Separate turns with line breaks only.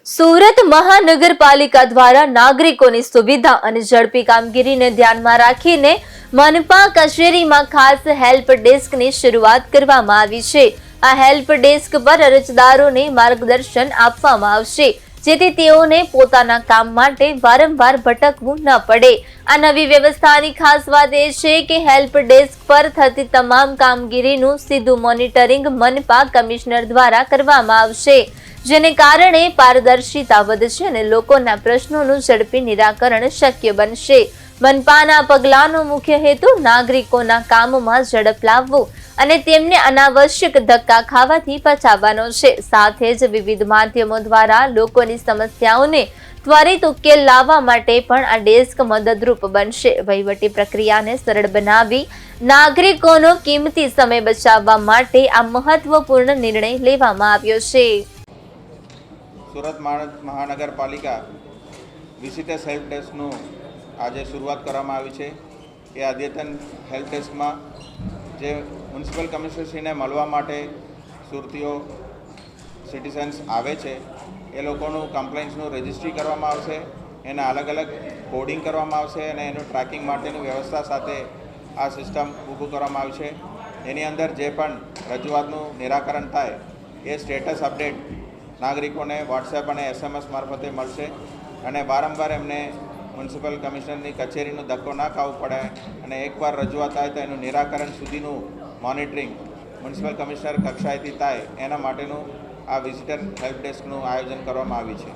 સુરત મહાનગરપાલિકા દ્વારા નાગરિકોની સુવિધા અને ઝડપી કામગીરીને ધ્યાનમાં રાખીને મનપા કચેરીમાં ખાસ હેલ્પ ડેસ્કની શરૂઆત કરવામાં આવી છે। આ હેલ્પ ડેસ્ક પર અરજદારોને માર્ગદર્શન આપવામાં આવશે, જેથી તેઓને પોતાના કામ માટે વારંવાર ભટકવું ન પડે। આ નવી વ્યવસ્થાની ખાસ વાત એ છે કે હેલ્પ ડેસ્ક પર થતી તમામ કામગીરીનું સીધું મોનિટરિંગ મનપા કમિશનર દ્વારા કરવામાં આવશે, જેને કારણે પારદર્શિતા વધશે અને લોકોના પ્રશ્નોનું ઝડપી નિરાકરણ શક્ય બનશે। મનપાના પગલાંનો મુખ્ય હેતુ નાગરિકોના કામમાં ઝડપ લાવવું અને તેમને અનાવશ્યક ધક્કા ખાવાથી બચાવવાનો છે। સાથે જ વિવિધ માધ્યમો દ્વારા લોકોની સમસ્યાઓને ત્વરિત ઉકેલ લાવવા માટે પણ આ ડેસ્ક મદદરૂપ બનશે। વહીવટી પ્રક્રિયાને સરળ બનાવી નાગરિકોનો કિંમતી સમય બચાવવા માટે આ મહત્વપૂર્ણ નિર્ણય લેવામાં આવ્યો છે।
સુરત મહાનગરપાલિકા વિઝિટર્સ હેલ્પ ડેસ્કનું આજે શરૂઆત કરવામાં આવી છે। એ અદ્યતન હેલ્પ ડેસ્કમાં જે મ્યુનિસિપલ કમિશનરશ્રીને મળવા માટે સુરતીઓ સિટીઝન્સ આવે છે એ લોકોનું કમ્પ્લેન્ટ્સનું રજિસ્ટ્રી કરવામાં આવશે, એના અલગ અલગ કોડિંગ કરવામાં આવશે અને એનું ટ્રેકિંગ માટેની વ્યવસ્થા સાથે આ સિસ્ટમ ઊભું કરવામાં આવી છે। એની અંદર જે પણ રજૂઆતનું નિરાકરણ થાય એ સ્ટેટસ અપડેટ નાગરિકોને વોટ્સએપ અને SMS મારફતે મળશે અને વારંવાર એમને મ્યુનિસિપલ કમિશનરની કચેરીનો ધક્કો ના ખાવો પડે અને એકવાર રજૂઆત થાય તો એનું નિરાકરણ સુધીનું મોનિટરિંગ મ્યુનિસિપલ કમિશનર કક્ષાએથી થાય એના માટેનું આ વિઝિટર હેલ્પ ડેસ્કનું આયોજન કરવામાં આવ્યું છે।